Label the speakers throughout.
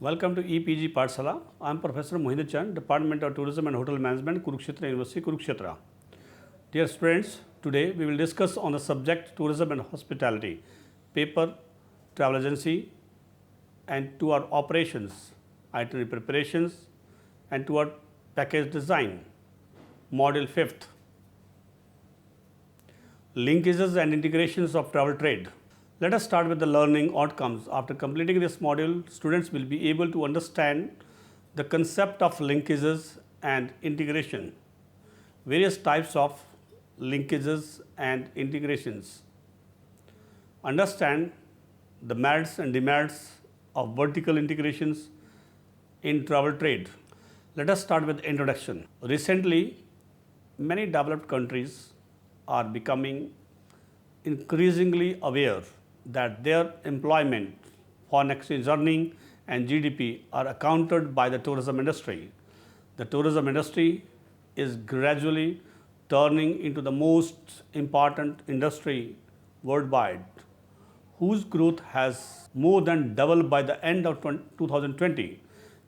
Speaker 1: Welcome to EPG Pathshala. I am Professor Mohinder Chand, Department of Tourism and Hotel Management, Kurukshetra University, Kurukshetra. Dear students, today we will discuss on the subject Tourism and Hospitality, paper, travel agency, and tour operations, itinerary preparations, and tour package design. Module 5th, Linkages and integrations of travel trade. Let us start with the learning outcomes. After completing this module, students will be able to understand the concept of linkages and integration, various types of linkages and integrations, understand the merits and demerits of vertical integrations in travel trade. Let us start with introduction. Recently, many developed countries are becoming increasingly aware that their employment, foreign exchange earning, and GDP are accounted by the tourism industry. The tourism industry is gradually turning into the most important industry worldwide, whose growth has more than doubled by the end of 2020.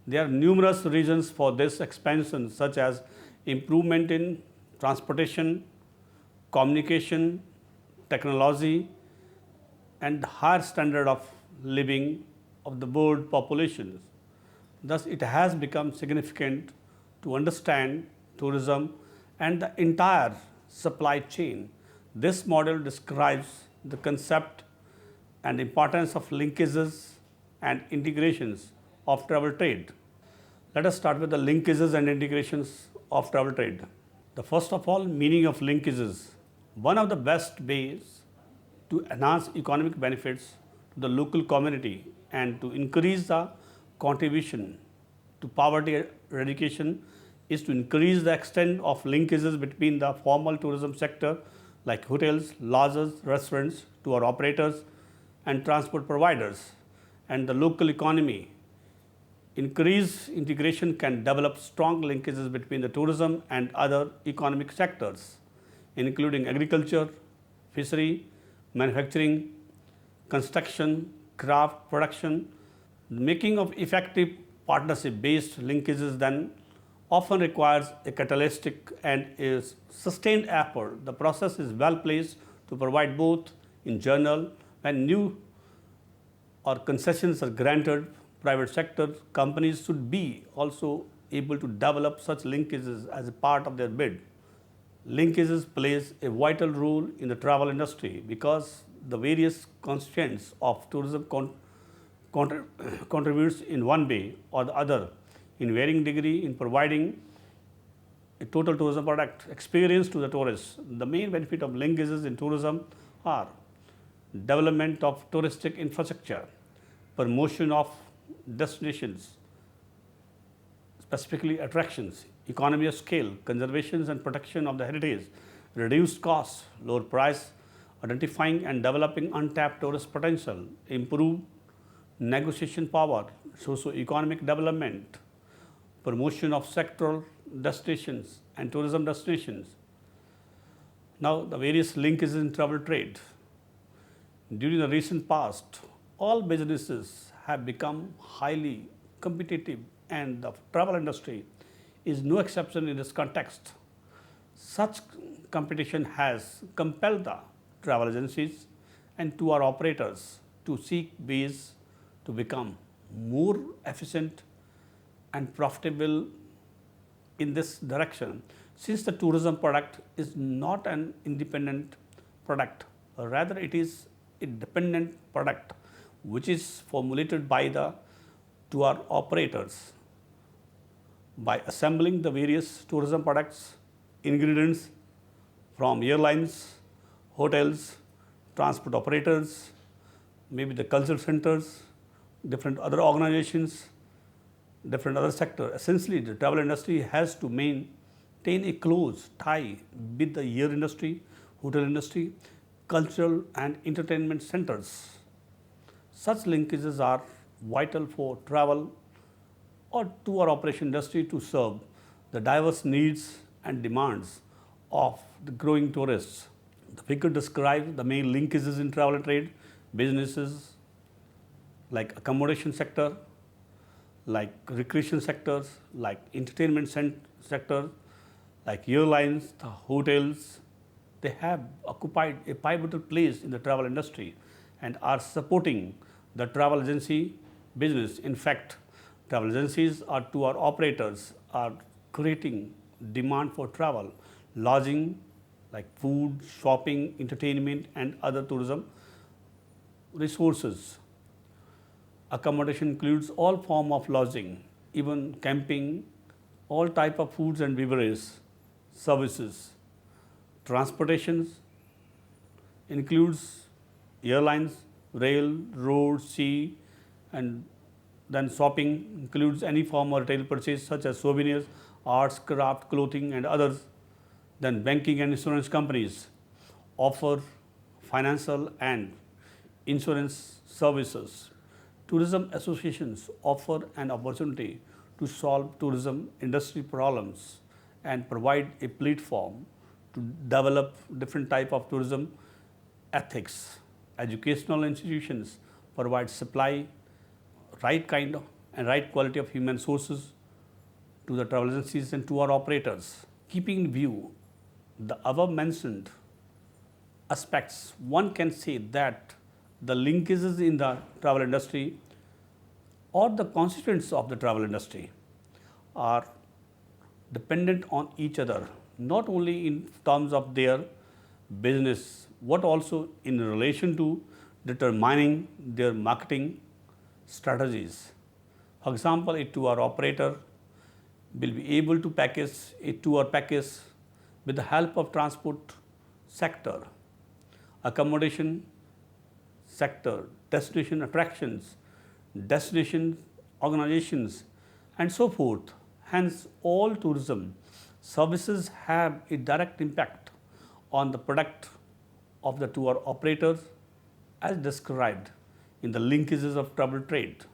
Speaker 1: There are numerous reasons for this expansion, such as improvement in transportation, communication, technology, and higher standard of living of the world populations. Thus, it has become significant to understand tourism and the entire supply chain. This model describes the concept and importance of linkages and integrations of travel trade. Let us start with the linkages and integrations of travel trade. The first of all, meaning of linkages. One of the best ways to enhance economic benefits to the local community and to increase the contribution to poverty eradication is to increase the extent of linkages between the formal tourism sector like hotels, lodges, restaurants, tour operators, and transport providers, and the local economy. Increased integration can develop strong linkages between the tourism and other economic sectors, including agriculture, fishery, manufacturing, construction, craft production. The making of effective partnership-based linkages then often requires a catalytic and a sustained effort. The process is well placed to provide both in general when new or concessions are granted. Private sector companies should be also able to develop such linkages as a part of their bid. Linkages plays a vital role in the travel industry because the various constituents of tourism contributes in one way or the other in varying degree in providing a total tourism product experience to the tourists. The main benefit of linkages in tourism are development of touristic infrastructure, promotion of destinations, specifically attractions, economy of scale, conservation and protection of the heritage, reduced costs, lower price, identifying and developing untapped tourist potential, improved negotiation power, socio-economic development, promotion of sectoral destinations and tourism destinations. Now, the various linkages in travel trade. During the recent past, all businesses have become highly competitive, and the travel industry is no exception in this context. Such competition has compelled the travel agencies and tour operators to seek ways to become more efficient and profitable in this direction, since the tourism product is not an independent product, rather it is a dependent product which is formulated by the tour operators. By assembling the various tourism products, ingredients from airlines, hotels, transport operators, maybe the cultural centers, different other organizations, different other sectors. Essentially, the travel industry has to maintain a close tie with the air industry, hotel industry, cultural and entertainment centers. Such linkages are vital for travel or tour operation industry to serve the diverse needs and demands of the growing tourists. The figure describes the main linkages in travel and trade businesses like accommodation sector, like recreation sectors, like entertainment sector, like airlines, the hotels. They have occupied a pivotal place in the travel industry and are supporting the travel agency business. In fact, travel agencies or tour operators are creating demand for travel, lodging like food, shopping, entertainment and other tourism resources. Accommodation includes all form of lodging, even camping, all type of foods and beverages, services. Transportations includes airlines, rail, road, sea, and then shopping includes any form of retail purchase such as souvenirs, arts, craft, clothing and others. Then banking and insurance companies offer financial and insurance services. Tourism associations offer an opportunity to solve tourism industry problems and provide a platform to develop different type of tourism ethics. Educational institutions provide supply right kind of and right quality of human sources to the travel agencies and tour operators. Keeping in view the above mentioned aspects, one can say that the linkages in the travel industry or the constituents of the travel industry are dependent on each other, not only in terms of their business, but also in relation to determining their marketing strategies. For example, a tour operator will be able to package a tour package with the help of transport sector, accommodation sector, destination attractions, destination organizations and so forth. Hence, all tourism services have a direct impact on the product of the tour operators as described in the linkages of travel trade.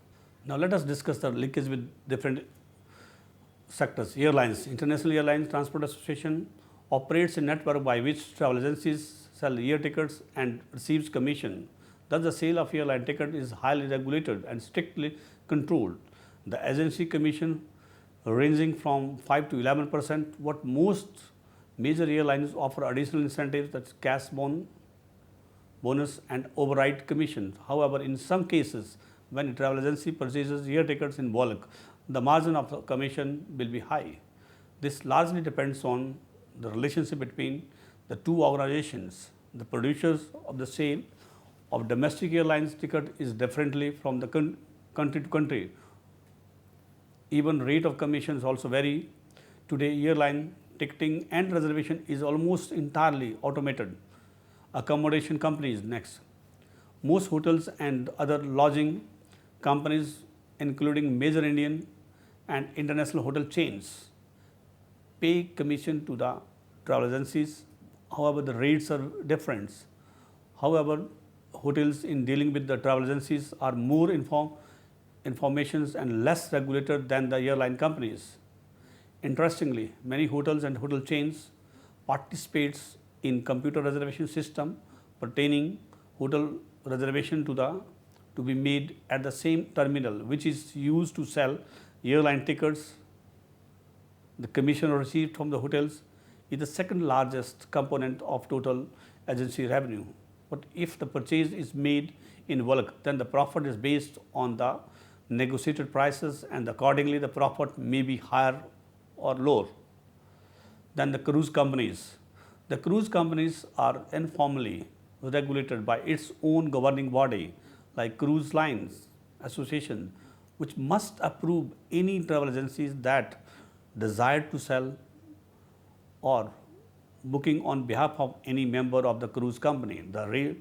Speaker 1: Now, let us discuss the linkage with different sectors. Airlines, International Airlines Transport Association operates a network by which travel agencies sell air tickets and receives commission. Thus, the sale of airline ticket is highly regulated and strictly controlled. The agency commission ranging from 5 to 11%. What most major airlines offer additional incentives, that's cash bonus and override commissions. However, in some cases, when a travel agency purchases air tickets in bulk, the margin of the commission will be high. This largely depends on the relationship between the two organizations. The producers of the sale of domestic airlines ticket is differently from the country to country. Even rate of commissions also vary. Today, airline ticketing and reservation is almost entirely automated. Accommodation companies next. Most hotels and other lodging companies, including major Indian and international hotel chains, pay commission to the travel agencies. However, the rates are different. However, hotels in dealing with the travel agencies are more informations and less regulated than the airline companies. Interestingly, many hotels and hotel chains participates in computer reservation system pertaining hotel reservation to be made at the same terminal which is used to sell airline tickets. The commission received from the hotels is the second largest component of total agency revenue. But if the purchase is made in bulk, then the profit is based on the negotiated prices and accordingly the profit may be higher or lower. Then the cruise companies. The cruise companies are informally regulated by its own governing body like Cruise Lines Association, which must approve any travel agencies that desire to sell or booking on behalf of any member of the cruise company. The rail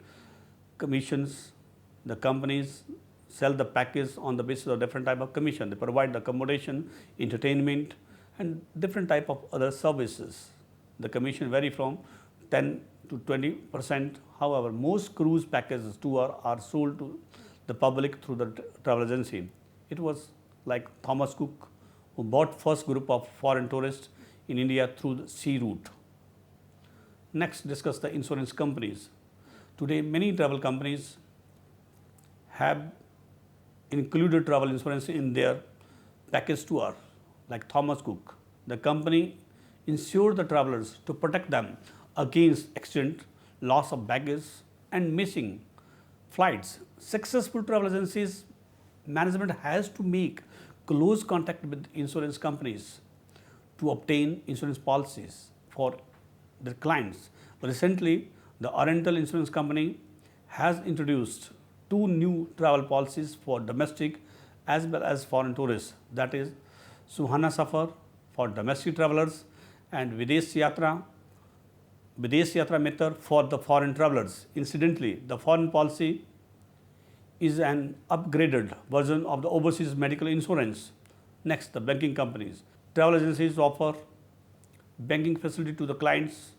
Speaker 1: commissions, the companies sell the package on the basis of different type of commission. They provide the accommodation, entertainment and different type of other services. The commission vary from 10 to 20%. However, most cruise packages tour are sold to the public through the travel agency. It was like Thomas Cook who bought first group of foreign tourists in India through the sea route. Next, discuss the insurance companies. Today, many travel companies have included travel insurance in their package tour, like Thomas Cook. The company insured the travelers to protect them against accident, loss of baggage, and missing flights. Successful travel agencies management has to make close contact with insurance companies to obtain insurance policies for their clients. Recently, the Oriental Insurance Company has introduced two new travel policies for domestic as well as foreign tourists, that is Suhana Safar for domestic travelers and Vidya-mitra for the foreign travelers. Incidentally, the foreign policy is an upgraded version of the overseas medical insurance. Next, the banking companies. Travel agencies offer banking facility to the clients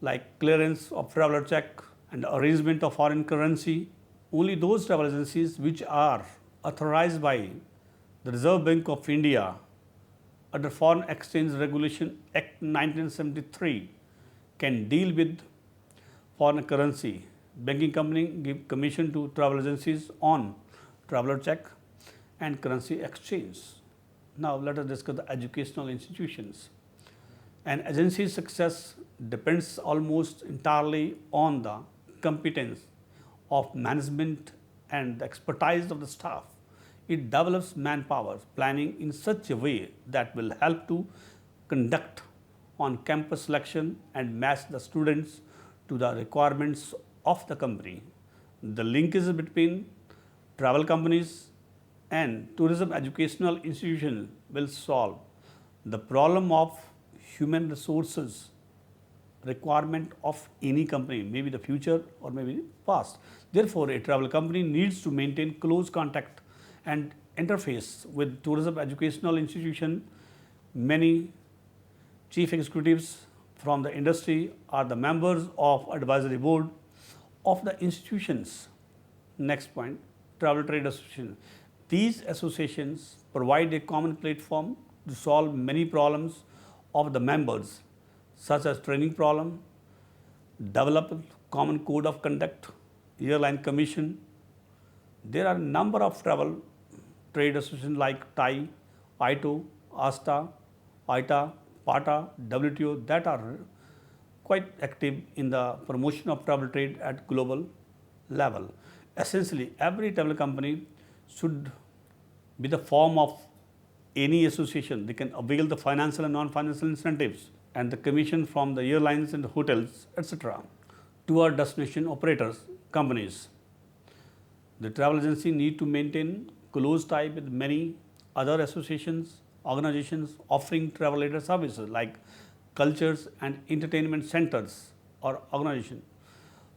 Speaker 1: like clearance of traveler check and arrangement of foreign currency. Only those travel agencies which are authorized by the Reserve Bank of India under Foreign Exchange Regulation Act 1973 can deal with foreign currency. Banking company give commission to travel agencies on traveler check and currency exchange. Now let us discuss the educational institutions. An agency's success depends almost entirely on the competence of management and the expertise of the staff. It develops manpower planning in such a way that will help to conduct on-campus selection and match the students to the requirements of the company. The linkage between travel companies and tourism educational institutions will solve the problem of human resources requirement of any company, maybe the future or maybe past. Therefore, a travel company needs to maintain close contact and interface with tourism educational institution. Many chief executives from the industry are the members of advisory board of the institutions. Next point, travel trade association. These associations provide a common platform to solve many problems of the members, such as training problem, develop common code of conduct, airline commission. There are a number of travel trade associations like TAI, ITO, ASTA, ITA, PATA, WTO that are quite active in the promotion of travel trade at global level. Essentially, every travel company should be the form of any association. They can avail the financial and non-financial incentives and the commission from the airlines and hotels, etc. Tour destination operators, companies. The travel agency need to maintain close tie with many other associations, organizations offering travel-related services like cultures and entertainment centers or organizations,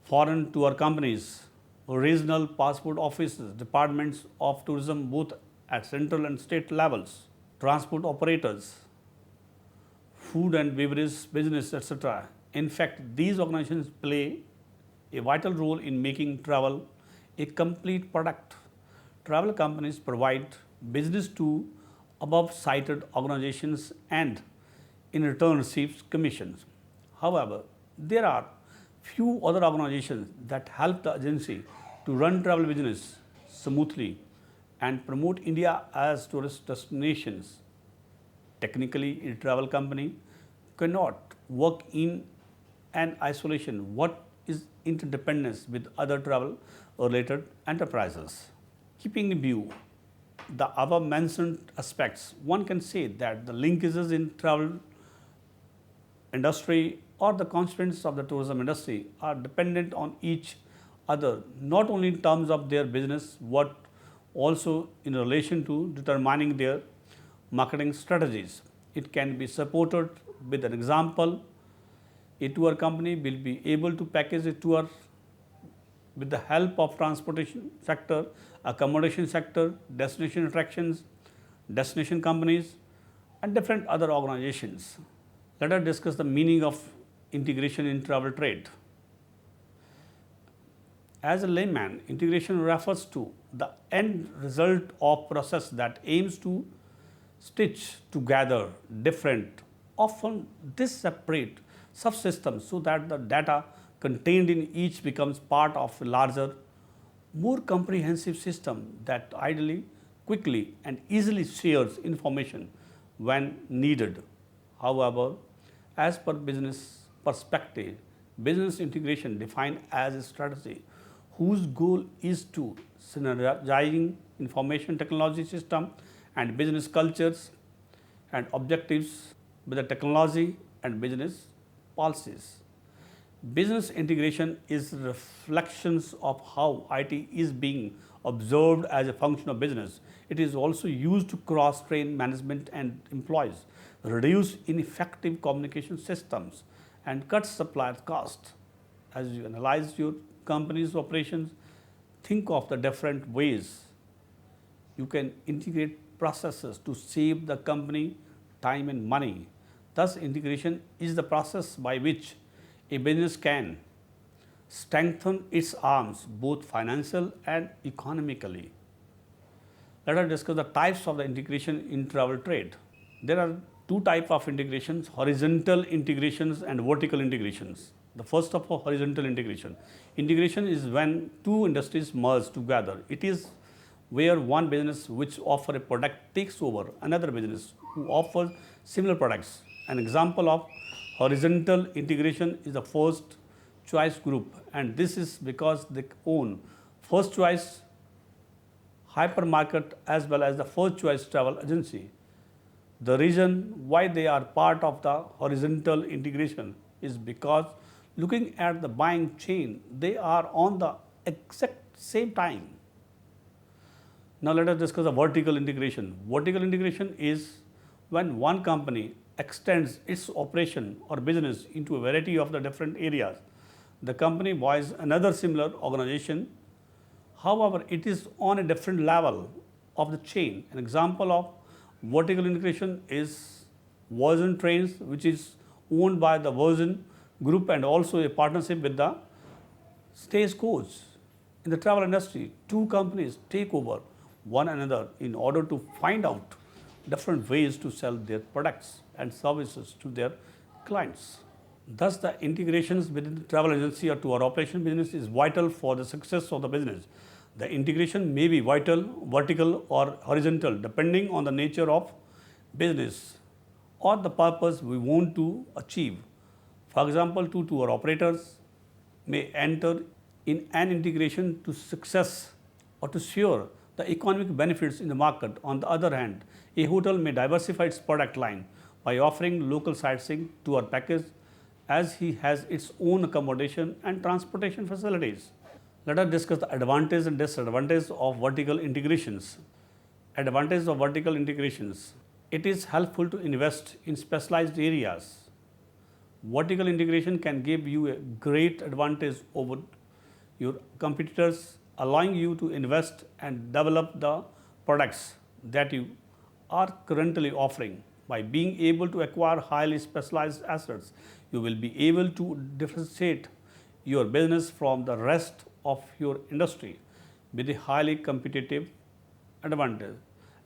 Speaker 1: foreign tour companies, regional passport offices, departments of tourism both at central and state levels, transport operators, food and beverage business, etc. In fact, these organizations play a vital role in making travel a complete product. Travel companies provide business to above cited organizations and in return receives commissions. However, there are few other organizations that help the agency to run travel business smoothly and promote India as tourist destinations. Technically, a travel company cannot work in an isolation. What is interdependence with other travel related enterprises? Keeping in view the above mentioned aspects, one can say that the linkages in travel industry or the constituents of the tourism industry are dependent on each other, not only in terms of their business, but also in relation to determining their marketing strategies. It can be supported with an example. A tour company will be able to package a tour with the help of transportation sector, accommodation sector, destination attractions, destination companies and different other organizations. Let us discuss the meaning of integration in travel trade. As a layman, integration refers to the end result of process that aims to stitch together different, often disparate subsystems so that the data contained in each becomes part of a larger, more comprehensive system that ideally, quickly and easily shares information when needed. However, as per business perspective, business integration defined as a strategy whose goal is to synergizing information technology system and business cultures and objectives with the technology and business policies. Business integration is reflections of how IT is being observed as a function of business. It is also used to cross-train management and employees, reduce ineffective communication systems, and cut supplier costs. As you analyze your company's operations, think of the different ways you can integrate processes to save the company time and money. Thus, integration is the process by which a business can strengthen its arms both financial and economically. Let us discuss the types of the integration in travel trade. There are two types of integrations: horizontal integrations and vertical integrations. The first of all, horizontal integration. Integration is when two industries merge together. It is where one business which offers a product takes over another business who offers similar products. An example of horizontal integration is the first choice group, and this is because they own first choice hypermarket as well as the first choice travel agency. The reason why they are part of the horizontal integration is because looking at the buying chain, they are on the exact same time. Now let us discuss the vertical integration. Vertical integration is when one company extends its operation or business into a variety of the different areas. The company buys another similar organization. However, it is on a different level of the chain. An example of vertical integration is Virgin Trains, which is owned by the Virgin Group and also a partnership with the Stagecoach. In the travel industry, two companies take over one another in order to find out different ways to sell their products and services to their clients. Thus, the integrations within the travel agency or to our operation business is vital for the success of the business. The integration may be vital, vertical or horizontal depending on the nature of business or the purpose we want to achieve. For example, two tour operators may enter in an integration to success or to share the economic benefits in the market. On the other hand, a hotel may diversify its product line by offering local sightseeing tour package as he has its own accommodation and transportation facilities. Let us discuss the advantages and disadvantages of vertical integrations. Advantages of vertical integrations. It is helpful to invest in specialized areas. Vertical integration can give you a great advantage over your competitors, allowing you to invest and develop the products that you are currently offering. By being able to acquire highly specialized assets, you will be able to differentiate your business from the rest of your industry with a highly competitive advantage.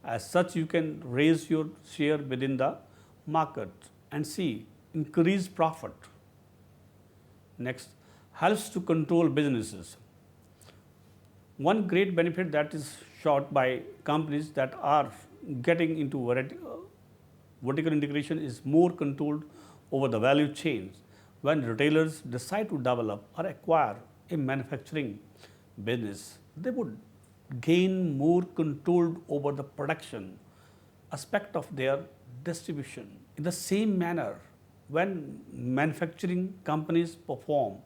Speaker 1: As such, you can raise your share within the market and see increased profit. Next, helps to control businesses. One great benefit that is sought by companies that are getting into vertical integration is more control over the value chains. When retailers decide to develop or acquire a manufacturing business, they would gain more control over the production aspect of their distribution. In the same manner, when manufacturing companies perform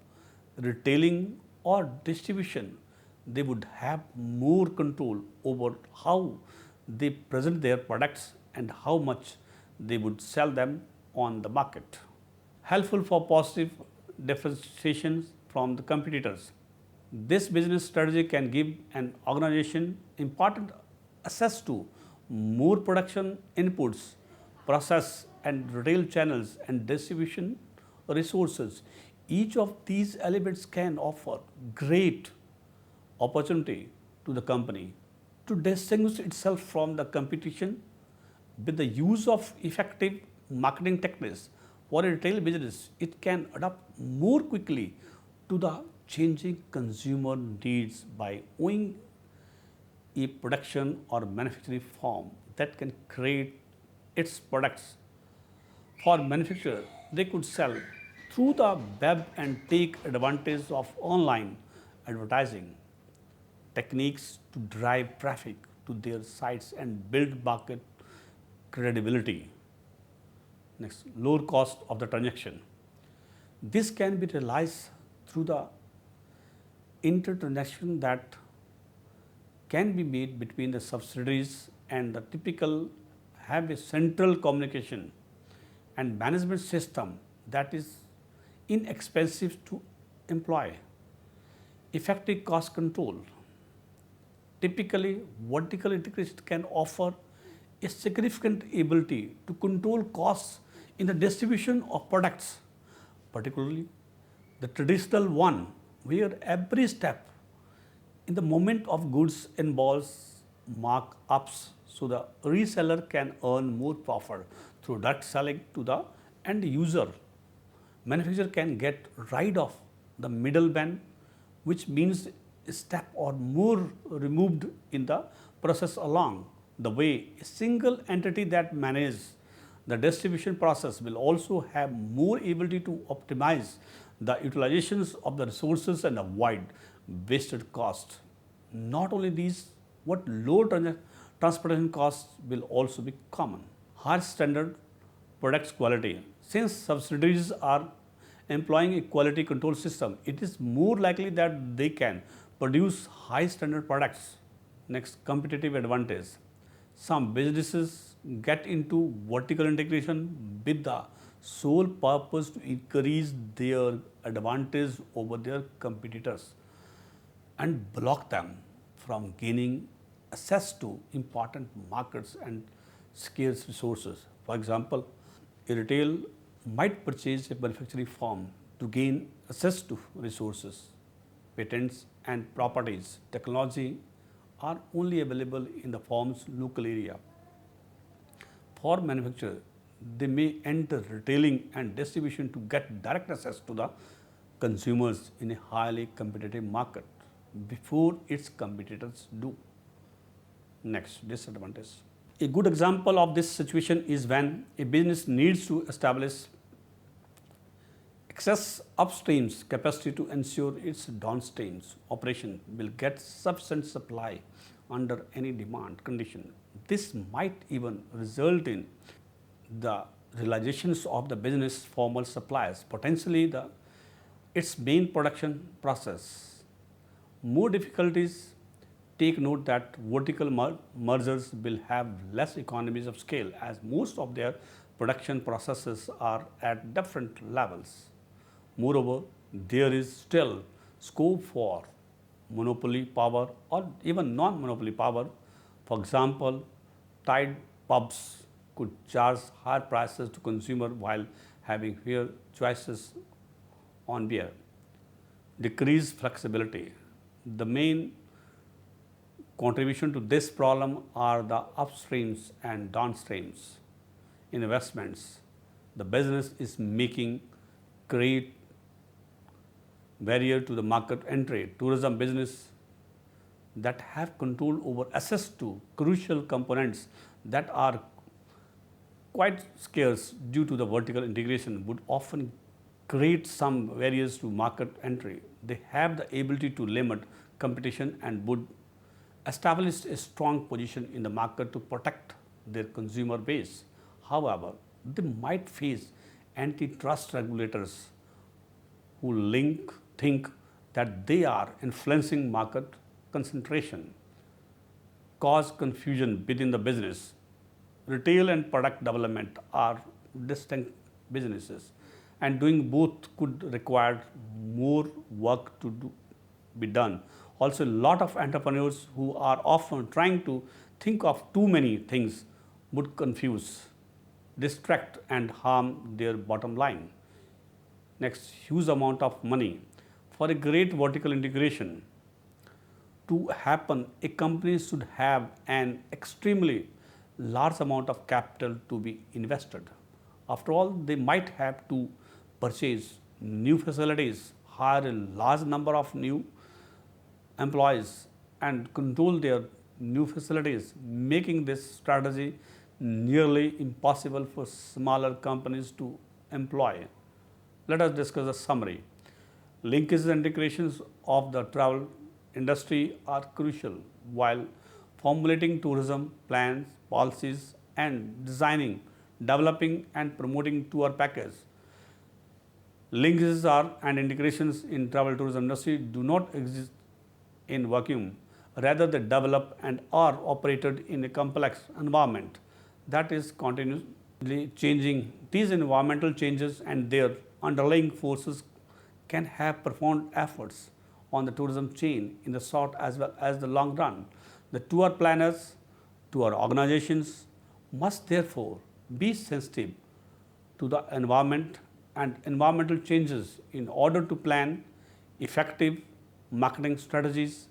Speaker 1: retailing or distribution, they would have more control over how they present their products and how much they would sell them on the market. Helpful for positive differentiation from the competitors. This business strategy can give an organization important access to more production inputs, process and retail channels and distribution resources. Each of these elements can offer great opportunity to the company to distinguish itself from the competition. With the use of effective marketing techniques for a retail business, it can adapt more quickly to the changing consumer needs by owning a production or manufacturing firm that can create its products for manufacturer. They could sell through the web and take advantage of online advertising techniques to drive traffic to their sites and build market credibility. Next, lower cost of the transaction. This can be realized through the intertransaction that can be made between the subsidiaries, and the typical have a central communication and management system that is inexpensive to employ. Effective cost control. Typically, vertical integration can offer a significant ability to control costs in the distribution of products, particularly the traditional one, where every step in the moment of goods involves markups, so the reseller can earn more profit through direct selling to the end user. Manufacturer can get rid of the middleman, which means a step or more removed in the process along the way. A single entity that manages the distribution process will also have more ability to optimize the utilizations of the resources and avoid wasted costs. Not only these, what low transportation costs will also be common. High standard products quality. Since subsidiaries are employing a quality control system, it is more likely that they can produce high standard products. Next, competitive advantage. Some businesses get into vertical integration with the sole purpose to increase their advantage over their competitors and block them from gaining access to important markets and scarce resources. For example, a retail might purchase a manufacturing firm to gain access to resources, patents and properties. Technology are only available in the firm's local area. For manufacturer, they may enter retailing and distribution to get direct access to the consumers in a highly competitive market before its competitors do. Next, disadvantage. A good example of this situation is when a business needs to establish excess upstreams capacity to ensure its downstreams operation will get sufficient supply under any demand condition. This might even result in the realizations of the business formal suppliers, potentially its main production process. More difficulties. Take note that vertical mergers will have less economies of scale as most of their production processes are at different levels. Moreover, there is still scope for monopoly power or even non-monopoly power. For example, Tide pubs could charge higher prices to consumer while having fewer choices on beer. Decreased flexibility. The main contribution to this problem are the upstreams and downstreams investments. The business is making great barrier to the market entry. Tourism business that have control over access to crucial components that are quite scarce due to the vertical integration would often create some barriers to market entry. They have the ability to limit competition and would establish a strong position in the market to protect their consumer base. However, they might face antitrust regulators who think that they are influencing market concentration, cause confusion within the business. Retail and product development are distinct businesses, and doing both could require more work to be done. Also, a lot of entrepreneurs who are often trying to think of too many things would confuse, distract, and harm their bottom line. next huge amount of money. For a great vertical integration to happen, a company should have an extremely large amount of capital to be invested. After all, they might have to purchase new facilities, hire a large number of new employees, and control their new facilities, making this strategy nearly impossible for smaller companies to employ. Let us discuss a summary. Linkages and integrations of the travel industry are crucial while formulating tourism plans, policies, and designing, developing, and promoting tour packages. Linkages are and integrations in travel tourism industry do not exist in vacuum. Rather, they develop and are operated in a complex environment that is continuously changing. These environmental changes and their underlying forces can have profound efforts on the tourism chain in the short as well as the long run. The tour planners, tour organizations must therefore be sensitive to the environment and environmental changes in order to plan effective marketing strategies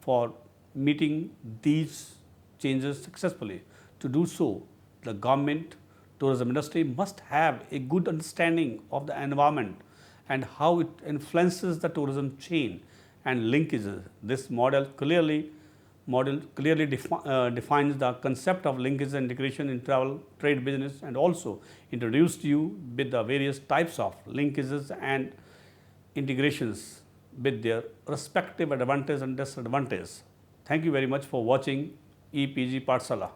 Speaker 1: for meeting these changes successfully. To do so, the government tourism industry must have a good understanding of the environment and how it influences the tourism chain and linkages. This model clearly defines the concept of linkage and integration in travel trade business and also introduced you with the various types of linkages and integrations with their respective advantages and disadvantages. Thank you very much for watching EPG Pathshala.